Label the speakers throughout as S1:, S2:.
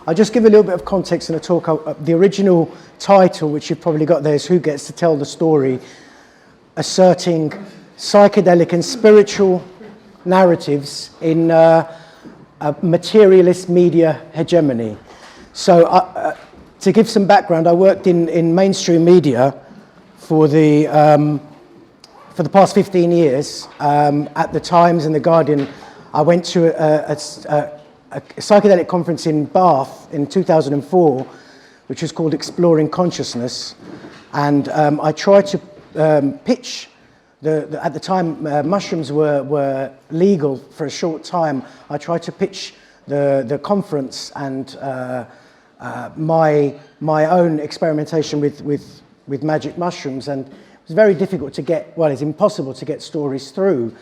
S1: I'll just give a little bit of context in the talk. The original title, which you've probably got there, is Who Gets to Tell the Story? Asserting Psychedelic and Spiritual Narratives in a Materialist Media Hegemony. So to give some background, I worked in mainstream media for the past 15 years. At the Times and the Guardian, I went to a psychedelic conference in Bath in 2004, which was called Exploring Consciousness, and I tried to pitch at the time mushrooms were legal for a short time. I tried to pitch the conference and my own experimentation with magic mushrooms, and it was very difficult to get, well, it's impossible to get stories through.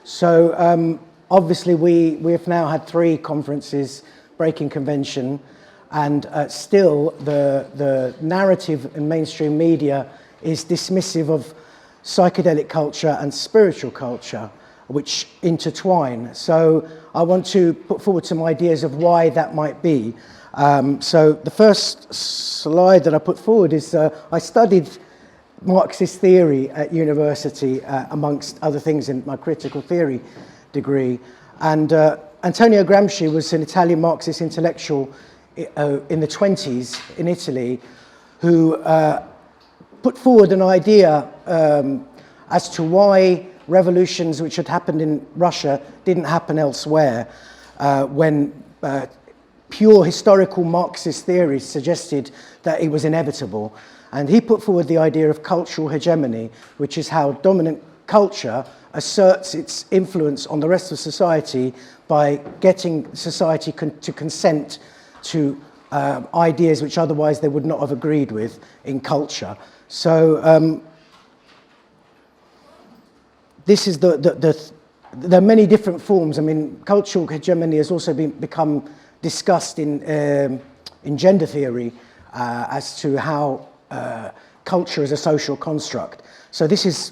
S1: So obviously, we have now had 3 conferences, breaking convention, and still the narrative in mainstream media is dismissive of psychedelic culture and spiritual culture, which intertwine. So I want to put forward some ideas of why that might be. So the first slide that I put forward is I studied Marxist theory at university, amongst other things in my critical theory degree, and Antonio Gramsci was an Italian Marxist intellectual in the 20s in Italy who put forward an idea as to why revolutions which had happened in Russia didn't happen elsewhere, when pure historical Marxist theory suggested that it was inevitable. And he put forward the idea of cultural hegemony, which is how dominant culture asserts its influence on the rest of society by getting society to consent to ideas which otherwise they would not have agreed with in culture. So this is there are many different forms. I mean, cultural hegemony has also become discussed in gender theory as to how culture is a social construct. So this is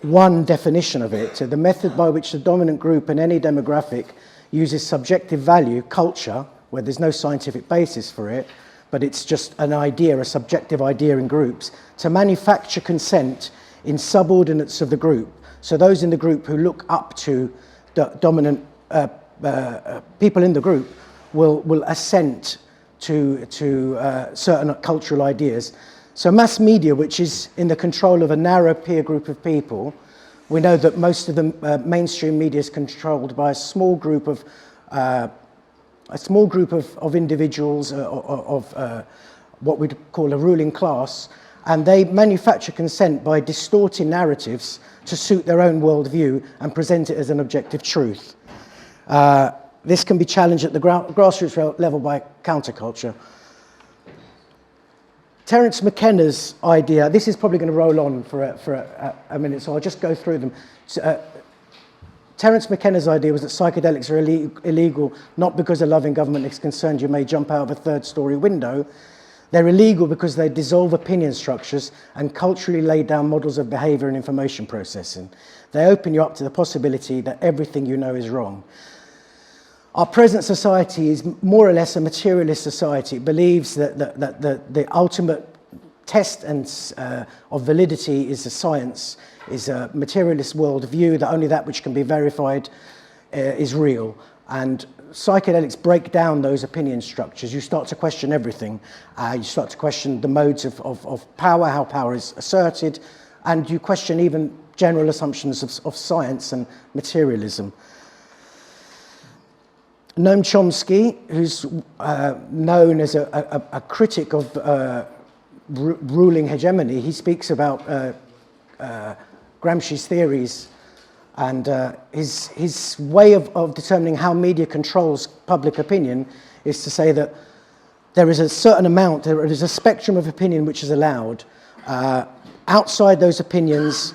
S1: one definition of it, the method by which the dominant group in any demographic uses subjective value, culture, where there's no scientific basis for it, but it's just an idea, a subjective idea in groups, to manufacture consent in subordinates of the group. So those in the group who look up to the dominant people in the group will assent to certain cultural ideas. So mass media, which is in the control of a narrow peer group of people, we know that most of the mainstream media is controlled by a small group of individuals of what we'd call a ruling class, and they manufacture consent by distorting narratives to suit their own worldview and present it as an objective truth. This can be challenged at the grassroots level by counterculture. Terence McKenna's idea, this is probably going to roll on for a minute, so I'll just go through them. Terence McKenna's idea was that psychedelics are illegal not because a loving government is concerned you may jump out of a third-story window. They're illegal because they dissolve opinion structures and culturally lay down models of behavior and information processing. They open you up to the possibility that everything you know is wrong. Our present society is more or less a materialist society. It believes that the ultimate test of validity is a science, is a materialist worldview, that only that which can be verified is real. And psychedelics break down those opinion structures. You start to question everything. You start to question the modes of power, how power is asserted, and you question even general assumptions of science and materialism. Noam Chomsky, who's known as a critic of ruling hegemony, he speaks about Gramsci's theories, and his way of determining how media controls public opinion is to say that there is a certain amount, there is a spectrum of opinion which is allowed. Outside those opinions,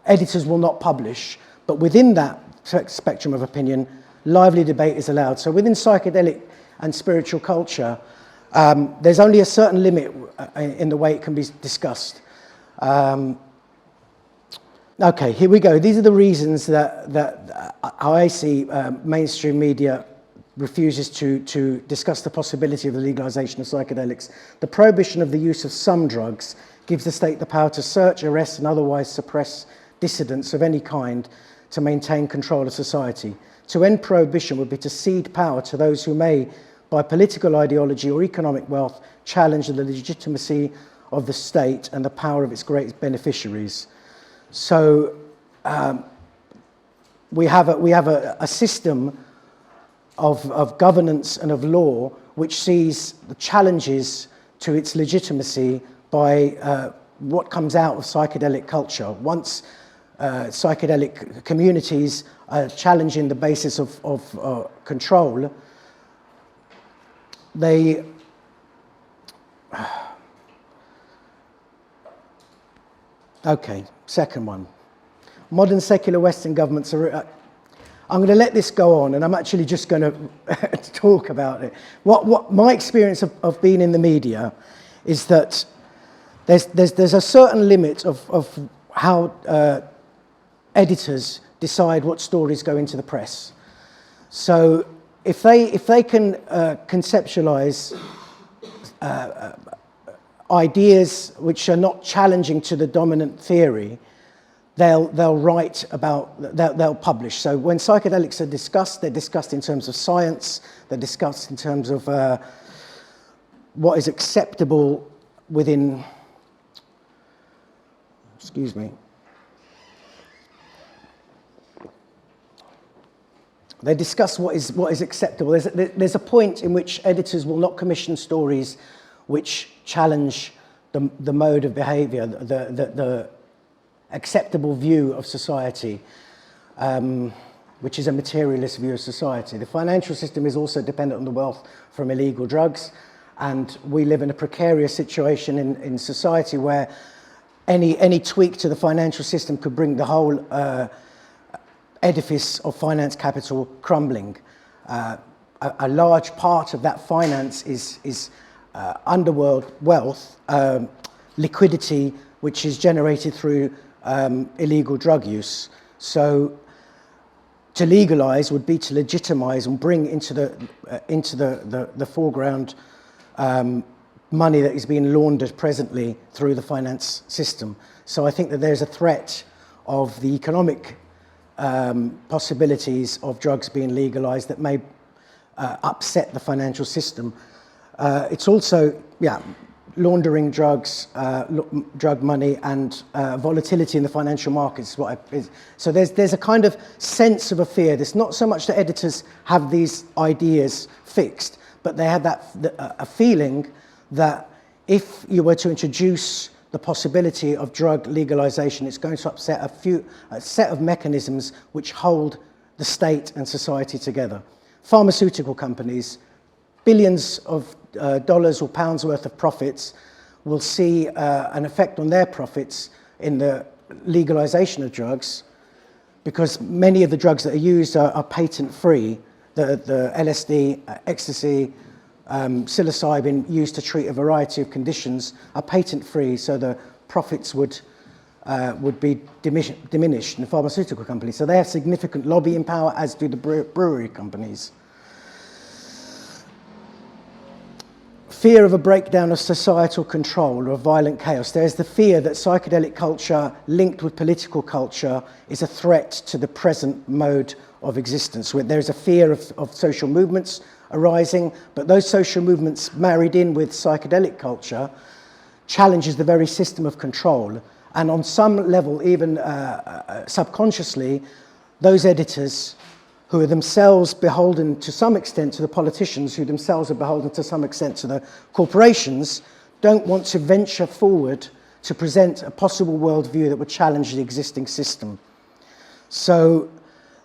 S1: editors will not publish, but within that spectrum of opinion, lively debate is allowed. So within psychedelic and spiritual culture, there's only a certain limit in the way it can be discussed. Okay, here we go. These are the reasons that I see mainstream media refuses to discuss the possibility of the legalization of psychedelics. The prohibition of the use of some drugs gives the state the power to search, arrest, and otherwise suppress dissidents of any kind to maintain control of society. To end prohibition would be to cede power to those who may, by political ideology or economic wealth, challenge the legitimacy of the state and the power of its great beneficiaries. So we have a system of governance and of law which sees the challenges to its legitimacy by what comes out of psychedelic culture. Once psychedelic communities are challenging the basis of control, they okay, second one. Modern secular Western governments are... I'm going to let this go on, and I'm actually just going to talk about it. What my experience of being in the media is that there's a certain limit of how editors decide what stories go into the press. So if they can conceptualize ideas which are not challenging to the dominant theory, they'll write about, they'll publish. So when psychedelics are discussed, they're discussed in terms of science, they're discussed in terms of what is acceptable within, excuse me. They discuss what is acceptable. There's a point in which editors will not commission stories which challenge the mode of behavior, the acceptable view of society, which is a materialist view of society. The financial system is also dependent on the wealth from illegal drugs, and we live in a precarious situation in society where any tweak to the financial system could bring the whole edifice of finance capital crumbling. A large part of that finance is underworld wealth, liquidity, which is generated through illegal drug use. So to legalize would be to legitimize and bring into the foreground money that is being laundered presently through the finance system. So I think that there's a threat of the economic possibilities of drugs being legalized that may upset the financial system. It's also, laundering drugs, drug money, and volatility in the financial markets. So there's a kind of sense of a fear. It's not so much that editors have these ideas fixed, but they have a feeling that if you were to introduce the possibility of drug legalization, it's going to upset a set of mechanisms which hold the state and society together. Pharmaceutical companies, billions of dollars or pounds worth of profits, will see an effect on their profits in the legalization of drugs, because many of the drugs that are used are patent free. The LSD, ecstasy, psilocybin, used to treat a variety of conditions, are patent free, so the profits would be diminished in the pharmaceutical companies. So they have significant lobbying power, as do the brewery companies. Fear of a breakdown of societal control or violent chaos. There's the fear that psychedelic culture linked with political culture is a threat to the present mode of existence. Where there's a fear of social movements arising, but those social movements married in with psychedelic culture challenges the very system of control. And on some level, even subconsciously, those editors who are themselves beholden to some extent to the politicians, who themselves are beholden to some extent to the corporations, don't want to venture forward to present a possible worldview that would challenge the existing system. So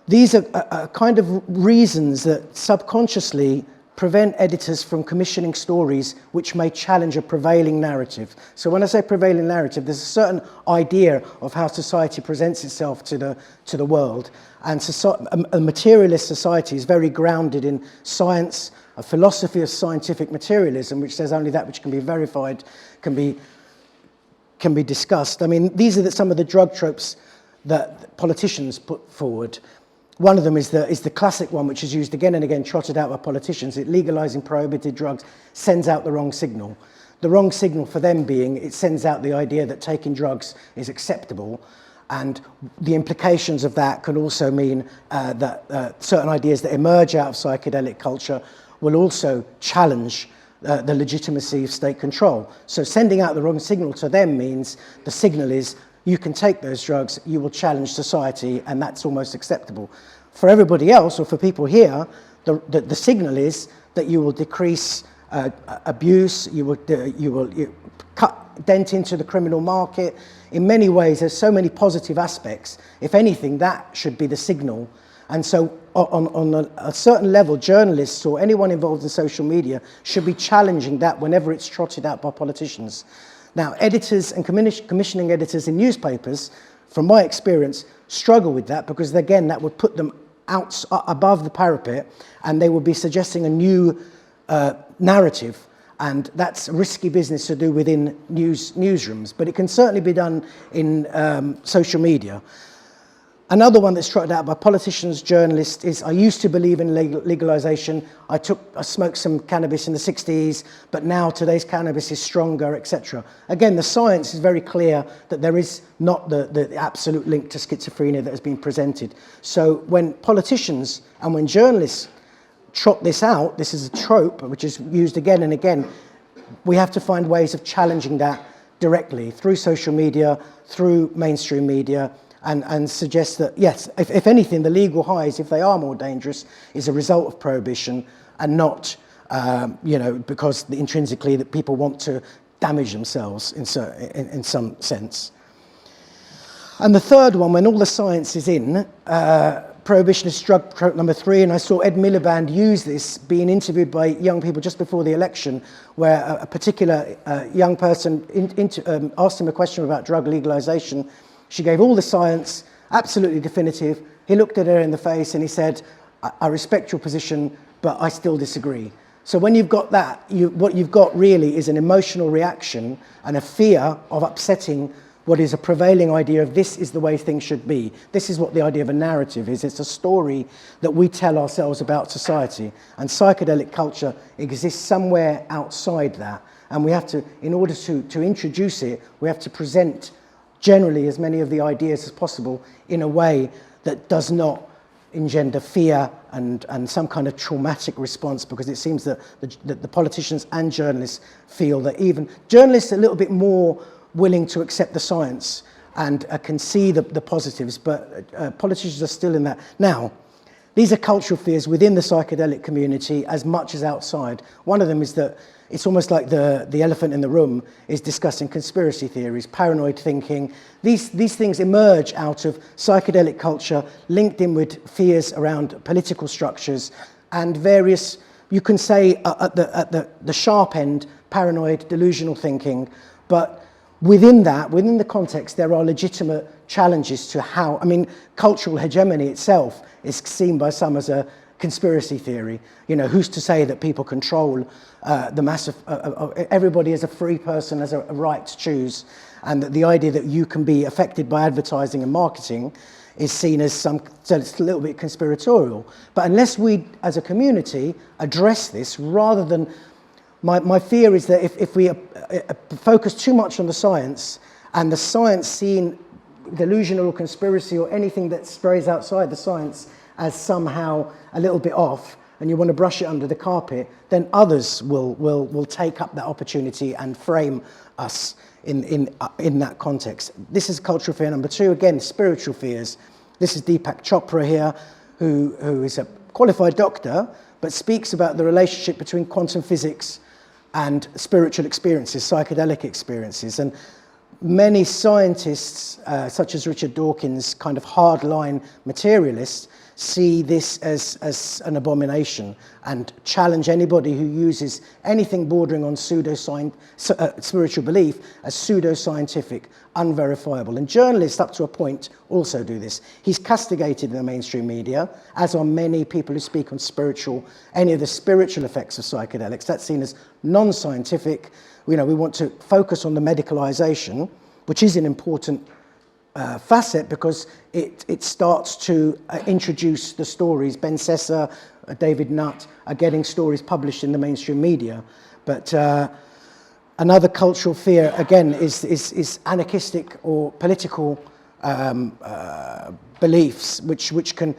S1: these are kind of reasons that subconsciously prevent editors from commissioning stories which may challenge a prevailing narrative. So when I say prevailing narrative, there's a certain idea of how society presents itself to the world. And a materialist society is very grounded in science, a philosophy of scientific materialism, which says only that which can be verified can be can be discussed. I mean, these are some of the drug tropes that politicians put forward. One of them is the classic one, which is used again and again, trotted out by politicians. Legalizing prohibited drugs sends out the wrong signal. The wrong signal for them being it sends out the idea that taking drugs is acceptable, and the implications of that can also mean that certain ideas that emerge out of psychedelic culture will also challenge the legitimacy of state control. So sending out the wrong signal to them means the signal is you can take those drugs, you will challenge society, and that's almost acceptable. For everybody else, or for people here, the signal is that you will decrease abuse, you will dent into the criminal market. In many ways, there's so many positive aspects. If anything, that should be the signal. And so on a certain level, journalists or anyone involved in social media should be challenging that whenever it's trotted out by politicians. Now, editors and commissioning editors in newspapers, from my experience, struggle with that because, again, that would put them out above the parapet and they would be suggesting a new narrative. And that's risky business to do within newsrooms, but it can certainly be done in social media. Another one that's trotted out by politicians, journalists, is I used to believe in legalization. I smoked some cannabis in the 60s, but now today's cannabis is stronger, etc. Again, the science is very clear that there is not the absolute link to schizophrenia that has been presented. So when politicians and when journalists trot this out, this is a trope which is used again and again, we have to find ways of challenging that directly through social media, through mainstream media, and suggest that, yes, if anything, the legal highs, if they are more dangerous, is a result of prohibition and not, because intrinsically that people want to damage themselves in some sense. And the third one, when all the science is in, prohibitionist drug trope number 3, and I saw Ed Miliband use this, being interviewed by young people just before the election, where a particular young person asked him a question about drug legalization. She gave all the science, absolutely definitive. He looked at her in the face and he said, I respect your position, but I still disagree. So when you've got that, what you've got really is an emotional reaction and a fear of upsetting what is a prevailing idea of this is the way things should be. This is what the idea of a narrative is. It's a story that we tell ourselves about society. And psychedelic culture exists somewhere outside that. And we have to, in order to introduce it, we have to present generally as many of the ideas as possible in a way that does not engender fear and some kind of traumatic response, because it seems that the politicians and journalists feel that even journalists are a little bit more willing to accept the science and can see the positives, but politicians are still in that. Now, these are cultural fears within the psychedelic community as much as outside. One of them is that it's almost like the elephant in the room is discussing conspiracy theories, paranoid thinking. These things emerge out of psychedelic culture, linked in with fears around political structures and various, you can say at the sharp end, paranoid, delusional thinking. But within that, within the context, there are legitimate challenges to how, I mean, cultural hegemony itself is seen by some as a conspiracy theory. You know, who's to say that people control the mass of everybody as a free person has a right to choose, and that the idea that you can be affected by advertising and marketing is seen as so it's a little bit conspiratorial. But unless we as a community address this, rather than, my fear is that if we focus too much on the science, and the science seen delusional or conspiracy or anything that strays outside the science as somehow a little bit off, and you want to brush it under the carpet, then others will take up that opportunity and frame us in that context. This is cultural fear number 2. Again, spiritual fears. This is Deepak Chopra here, who is a qualified doctor, but speaks about the relationship between quantum physics and spiritual experiences, psychedelic experiences. And many scientists, such as Richard Dawkins, kind of hardline materialists, see this as an abomination and challenge anybody who uses anything bordering on spiritual belief as pseudoscientific, unverifiable. And journalists, up to a point, also do this. He's castigated in the mainstream media, as are many people who speak on any of the spiritual effects of psychedelics. That's seen as non-scientific. You know, we want to focus on the medicalization. which is an important facet because it starts to introduce the stories. Ben Sessa, David Nutt are getting stories published in the mainstream media. But another cultural fear, again, is anarchistic or political beliefs, which can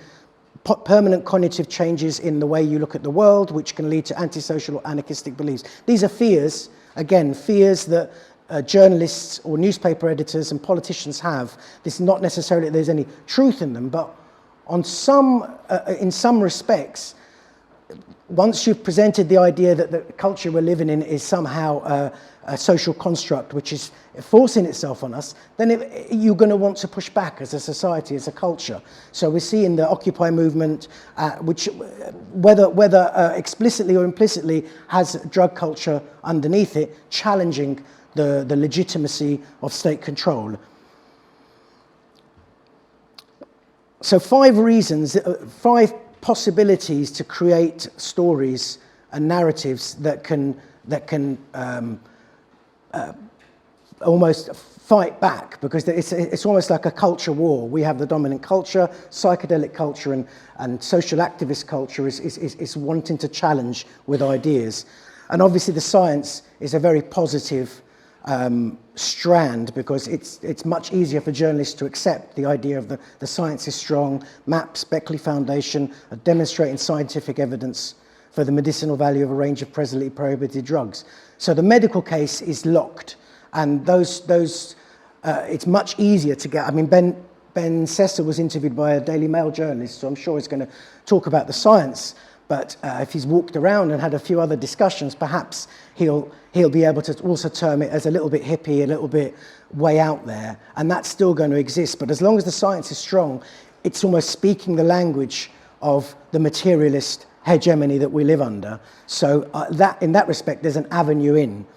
S1: put permanent cognitive changes in the way you look at the world, which can lead to antisocial or anarchistic beliefs. These are fears, again, fears that journalists or newspaper editors and politicians have. This is not necessarily that there's any truth in them, but on in some respects, once you've presented the idea that the culture we're living in is somehow a social construct which is forcing itself on us, then you're going to want to push back as a society, as a culture. So we see in the Occupy movement, which whether explicitly or implicitly has drug culture underneath it, challenging the legitimacy of state control. So 5 reasons, 5 possibilities to create stories and narratives that can almost fight back, because it's almost like a culture war. We have the dominant culture, psychedelic culture, and social activist culture is wanting to challenge with ideas. And obviously the science is a very positive strand, because it's much easier for journalists to accept the idea of the science is strong, MAPS, Beckley Foundation, are demonstrating scientific evidence for the medicinal value of a range of presently prohibited drugs. So the medical case is locked, and it's much easier to get. I mean, Ben Sessa was interviewed by a Daily Mail journalist, so I'm sure he's going to talk about the science. But if he's walked around and had a few other discussions, perhaps he'll be able to also term it as a little bit hippie, a little bit way out there, and that's still going to exist. But as long as the science is strong, it's almost speaking the language of the materialist hegemony that we live under. So in that respect, there's an avenue in.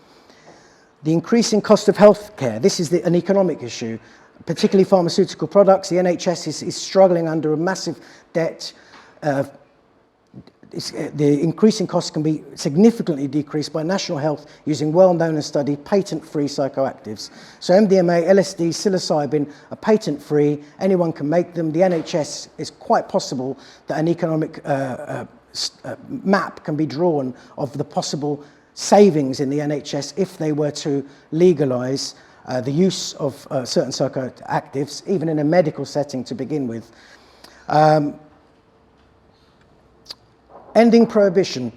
S1: The increasing cost of healthcare, this is an economic issue, particularly pharmaceutical products. The NHS is struggling under a massive debt. The increasing costs can be significantly decreased by national health using well-known and studied patent-free psychoactives. So MDMA, LSD, psilocybin are patent-free. Anyone can make them. The NHS is quite possible that an economic map can be drawn of the possible savings in the NHS if they were to legalise the use of certain psychoactives, even in a medical setting to begin with. Ending prohibition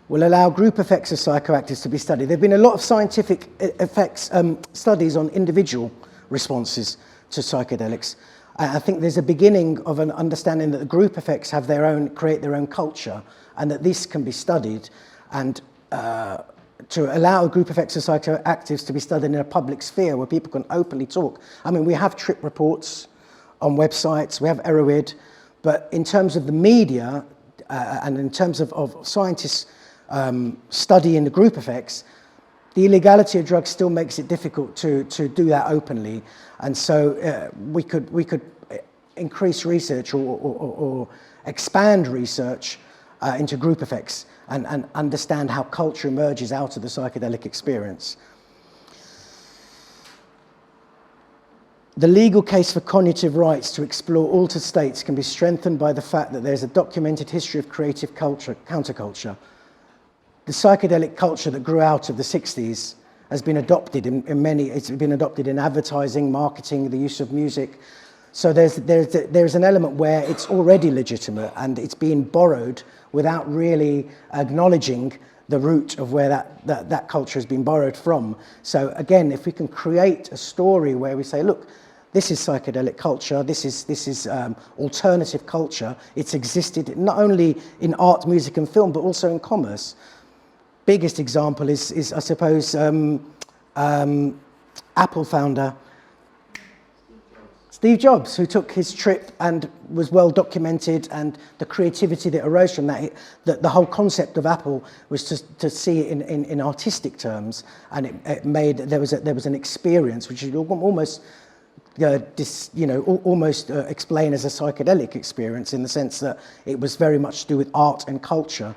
S1: will allow group effects of psychoactives to be studied. There have been a lot of scientific effects, studies on individual responses to psychedelics. I think there's a beginning of an understanding that the group effects have create their own culture, and that this can be studied, and to allow group effects of psychoactives to be studied in a public sphere where people can openly talk. I mean, we have trip reports on websites, we have Erowid, but in terms of the media, and in terms of scientists studying the group effects, the illegality of drugs still makes it difficult to do that openly. And so we could increase research or expand research into group effects and understand how culture emerges out of the psychedelic experience. The legal case for cognitive rights to explore altered states can be strengthened by the fact that there's a documented history of creative culture, counterculture. The psychedelic culture that grew out of the 60s has been adopted it's been adopted in advertising, marketing, the use of music. So there's an element where it's already legitimate and it's being borrowed without really acknowledging the root of where that culture has been borrowed from. So again, if we can create a story where we say, look, this is psychedelic culture, this is alternative culture, it's existed not only in art, music and film, but also in commerce. Biggest example is I suppose, Apple founder Steve Jobs, who took his trip and was well documented, and the creativity that arose from that the whole concept of Apple was to see it in artistic terms, and it made there was an experience which you almost explain as a psychedelic experience, in the sense that it was very much to do with art and culture.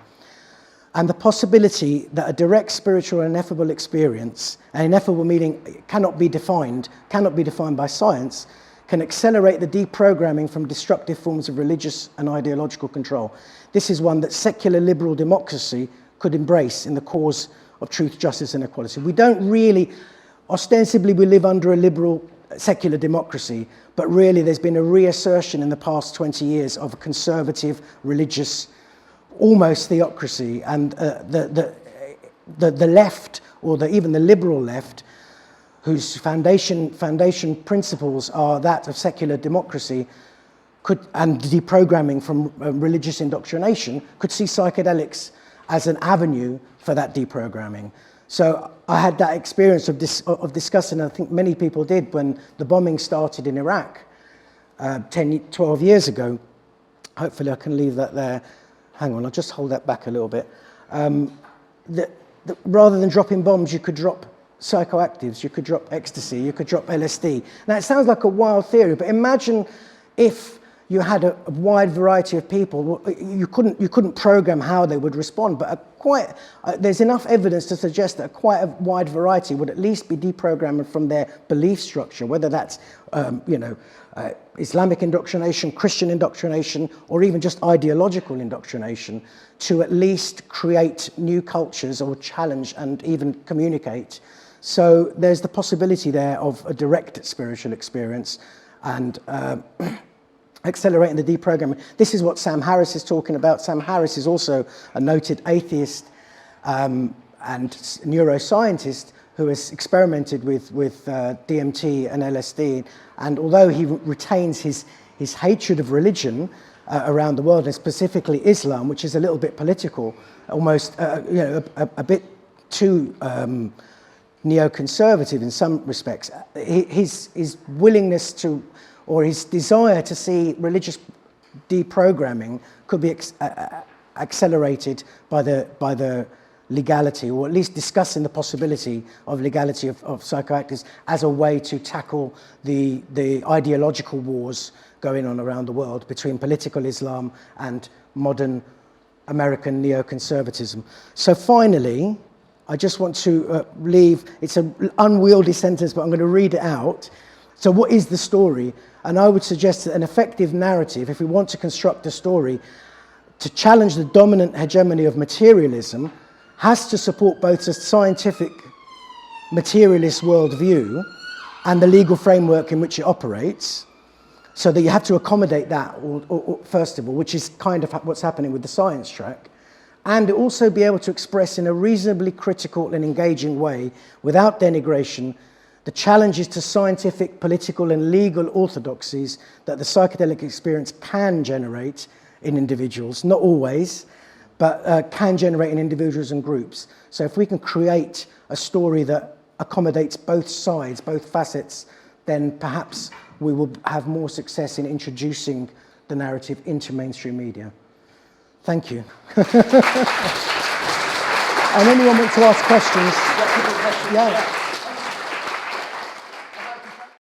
S1: and the possibility that a direct spiritual and ineffable experience, and ineffable meaning cannot be defined by science, can accelerate the deprogramming from destructive forms of religious and ideological control. This is one that secular liberal democracy could embrace in the cause of truth, justice, and equality. We don't really, ostensibly we live under a liberal secular democracy, but really there's been a reassertion in the past 20 years of a conservative, religious, almost theocracy, and the left, or even the liberal left, whose foundation principles are that of secular democracy, and deprogramming from religious indoctrination, could see psychedelics as an avenue for that deprogramming. So I had that experience of discussing, I think many people did, when the bombing started in Iraq 12 years ago. Hopefully I can leave that there. Hang on, I'll just hold that back a little bit. Rather than dropping bombs, you could drop psychoactives, you could drop ecstasy, you could drop LSD. Now, it sounds like a wild theory, but imagine if you had a wide variety of people. You couldn't program how they would respond, but there's enough evidence to suggest that quite a wide variety would at least be deprogramming from their belief structure, whether that's Islamic indoctrination, Christian indoctrination, or even just ideological indoctrination, to at least create new cultures or challenge and even communicate. So there's the possibility there of a direct spiritual experience and accelerating the deprogramming. This is what Sam Harris is talking about. Sam Harris is also a noted atheist and neuroscientist who has experimented with DMT and LSD. And although he retains his hatred of religion around the world, and specifically Islam, which is a little bit political, almost a bit too neoconservative in some respects, his willingness to, or his desire to see religious deprogramming could be accelerated by the legality, or at least discussing the possibility of legality of psychoactives as a way to tackle the ideological wars going on around the world between political Islam and modern American neoconservatism. So finally, I just want to leave, it's an unwieldy sentence, but I'm going to read it out. So what is the story? And I would suggest that an effective narrative, if we want to construct a story to challenge the dominant hegemony of materialism, has to support both a scientific materialist worldview and the legal framework in which it operates, so that you have to accommodate that, or first of all, which is kind of what's happening with the science track, and also be able to express in a reasonably critical and engaging way, without denigration, the challenges to scientific, political, and legal orthodoxies that the psychedelic experience can generate in individuals, not always, but can generate in individuals and groups. So if we can create a story that accommodates both sides, both facets, then perhaps we will have more success in introducing the narrative into mainstream media. Thank you. And anyone want to ask questions?
S2: Yeah.